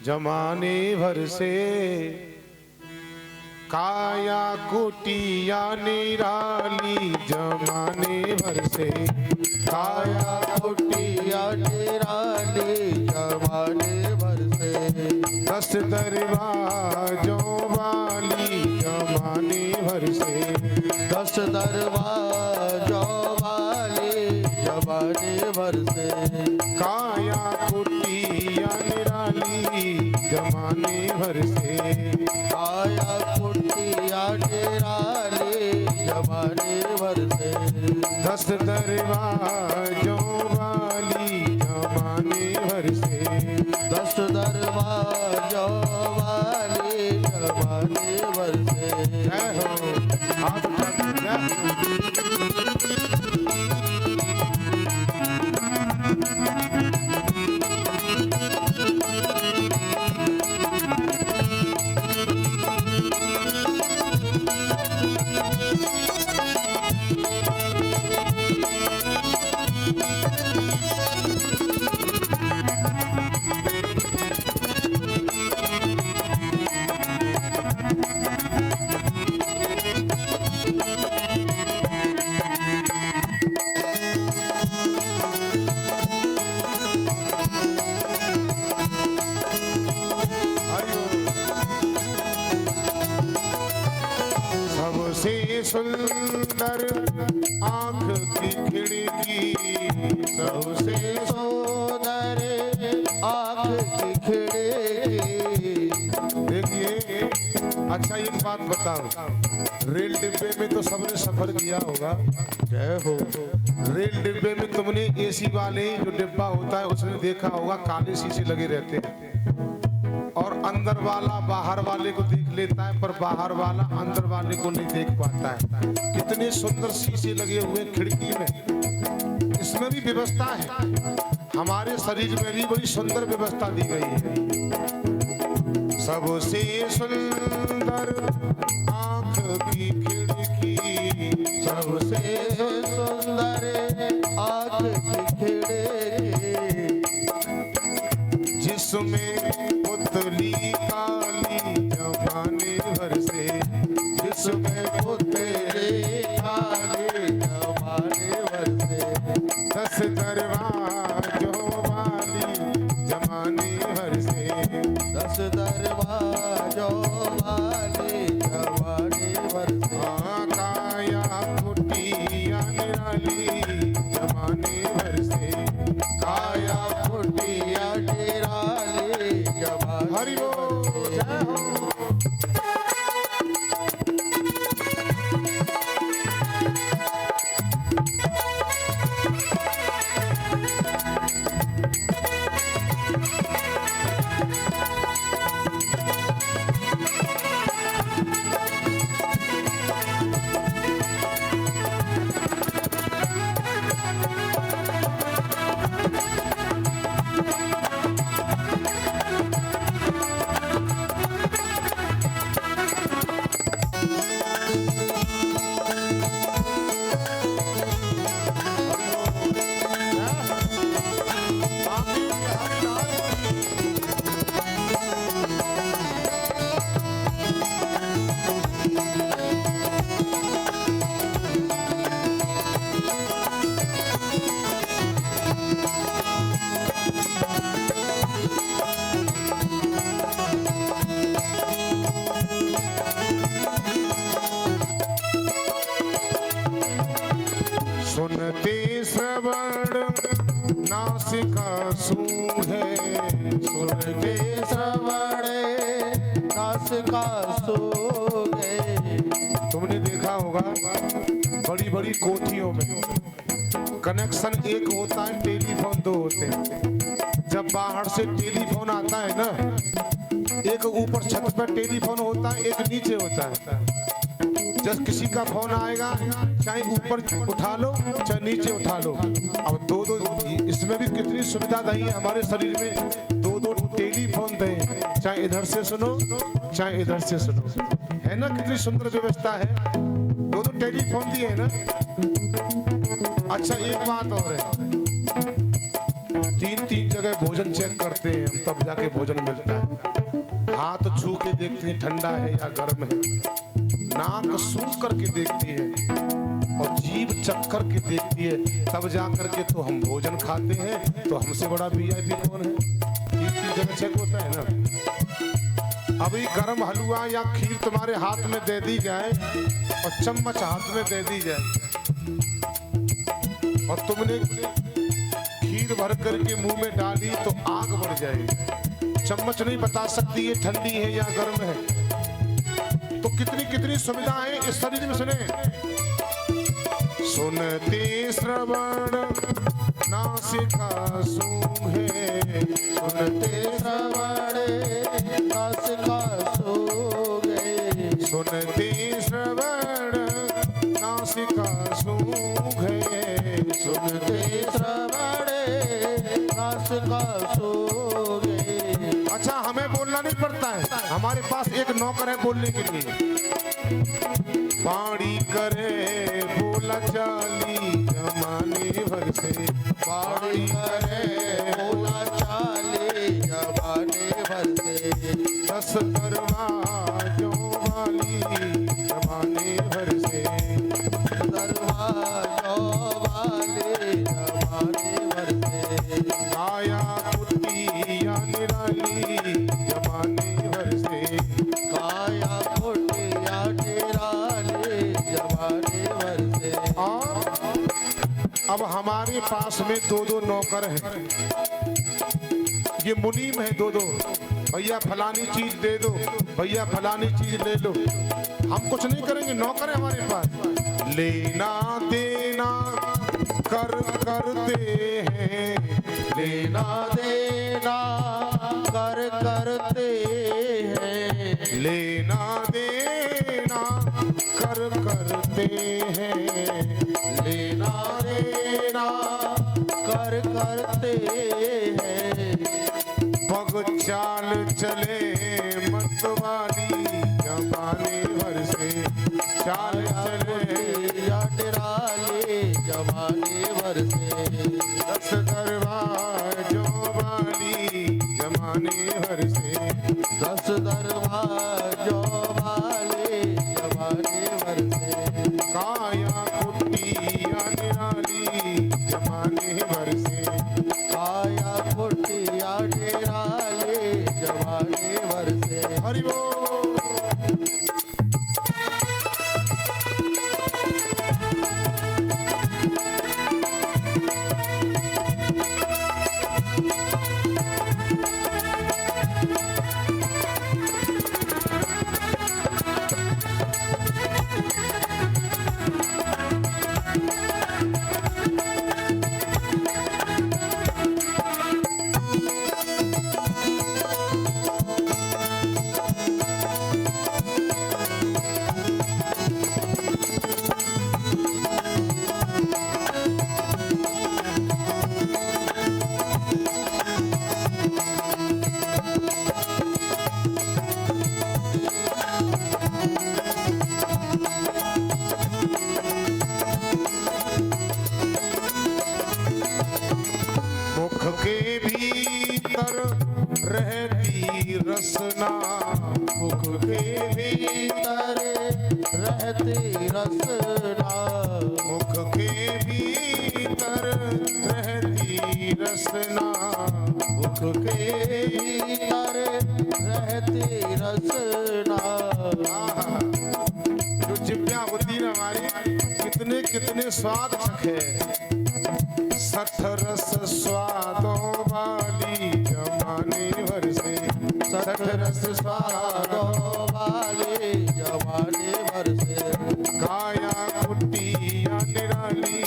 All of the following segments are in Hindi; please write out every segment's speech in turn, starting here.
जमाने भर से काया कुटिया निराली, जमाने भर से काया कुटिया निराली, जमाने भर से 10 दरवाजों वाली, जमाने भर से 10 दरवाजों वाली, जमाने भर से काया कुटिया निराली, जमाने भर से काया कुटिया निराली, जमाने भर से 10 दरवाजों वाली, जमाने भर से 10 दरवाजों वाली, जमाने भर से जय हो। हाथ उठा के जय हो। सबसे सुंदर आंख की खिड़की, सबसे सुंदर आँख की खिड़की। देखिए, अच्छा एक बात बताओ, रेल डिब्बे में तो सबने सफर किया होगा। जय हो। रेल डिब्बे में तुमने एसी वाले जो डिब्बा होता है उसमें देखा होगा काले शीशे लगे रहते हैं, और अंदर वाला बाहर वाले को देख लेता है, पर बाहर वाला अंदर वाले को नहीं देख पाता है। कितने सुंदर शीशे लगे हुए खिड़की में। इसमें भी व्यवस्था है, हमारे शरीर में भी बड़ी सुंदर व्यवस्था दी गई है। सबसे सुंदर आंख की खिड़की, सबसे सुंदर आँख की खिड़की। जिसमें पुतली काली, जमाने भर से जिसमें पुतली काली, जमाने भर से 10 दरवाजों वाली, जमाने भर से 10 दरवाजों वाली, जमाने भर से काया कुटिया निराली, जमाने भर से काया कुटिया निराली, जमाने हरि बोल जय हो। सुनते श्रवण नासिका सूंघे, सुनते श्रवण नासिका सूंघे। तुमने देखा होगा बड़ी बड़ी कोठियों में कनेक्शन एक होता है, टेलीफोन 2 होते हैं। जब बाहर से टेलीफोन आता है ना, एक ऊपर छत पर टेलीफोन होता है, एक नीचे होता है। जब किसी का फोन आएगा, चाहे ऊपर उठा लो चाहे नीचे उठा लो। अब 2-2 इसमें भी कितनी सुविधा दी है हमारे शरीर में। 2-2 टेलीफोन दे, चाहे इधर से सुनो चाहे इधर से सुनो, है ना? कितनी सुंदर व्यवस्था है। 2-2 टेलीफोन दिए है ना। अच्छा एक बात और है, 3 जगह भोजन चेक करते हैं हम, तब जाके भोजन मिलता है। हाथ छू के देखते हैं ठंडा है या गर्म है, नाक सूंघ करके देखती है और जीभ चख करके देखती है, तब जा करके तो हम भोजन खाते हैं। तो हमसे बड़ा वीआईपी कौन है? 3 जगह चेक होता है ना। अभी गर्म हलवा या खीर तुम्हारे हाथ में दे दी जाए और चम्मच हाथ में दे दी जाए और तुमने खीर भर करके मुंह में डाली तो आग बढ़ जाएगी। चम्मच नहीं बता सकती ये ठंडी है या गर्म है। तो कितनी कितनी सुविधाएं इस शरीर में। सुनते श्रवण नासिका सूंघे, सुनते श्रवण नासिका सूंघे, सुनते श्रवण नासिका सूंघे, सुनते श्रवण नासिका सूंघे। अच्छा, हमें बोलना नहीं पड़ता है, हमारे पास एक नौकर है बोलने के लिए। पानी करे बोला चाली जमाने भर से, पानी करे बोला चाली जमाने भर से, 10 दरवाजों वाली जमाने भर से, दरवाजों वाले जमाने भर से, काया कुटिया निराली जमाने भर से, काया कुटिया निराली जमाने भर से। और अब हमारे पास में 2 नौकर हैं। ये मुनीम है 2। भैया फलानी चीज दे दो, भैया फलानी चीज ले लो। हम कुछ नहीं करेंगे, नौकर है हमारे पास। लेना देना करते हैं, लेना देना करते हैं, लेना देना करते हैं, लेना देना करते हैं। पग चाल चले मतवाली जमाने भर से, चाल चले या निराले जमाने भर से, 10 दरवाजों वाली जमाने भर से, 10 दरवाजों वाले जमाने भर से, काया कुटिया निराली जमाने भर से, काया कुटिया निराले जमाने भर से। हरि बोल। मुख के भीतर रहती रसना, मुख के भीतर रहती रसना, मुख के भीतर रहती रसना, मुख के भीतर रहती रसना। जो जिव्या होती है हमारी, कितने कितने स्वाद चखे। 60 रस स्वादों वाली जमाने भर से, 60 रस स्वादों वाले जमाने भर से, काया कुटिया निराली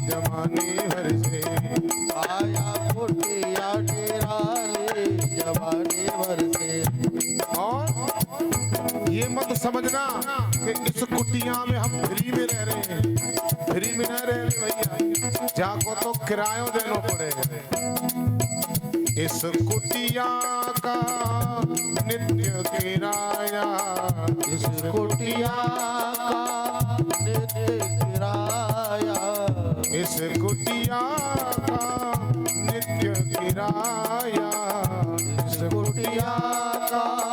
जमाने भर से, काया कुटिया निराले जमाने भर से। और ये मत समझना कि इस कुटिया में हम फ्री में रह रहे हैं। फ्री में न रह रहे भैया, जाको तो किराया देना पड़ेगा। इस कुटिया का नित्य किराया, इस कुटिया का नित्य किराया, इस कुटिया का नित्य फिराया इस कुटिया का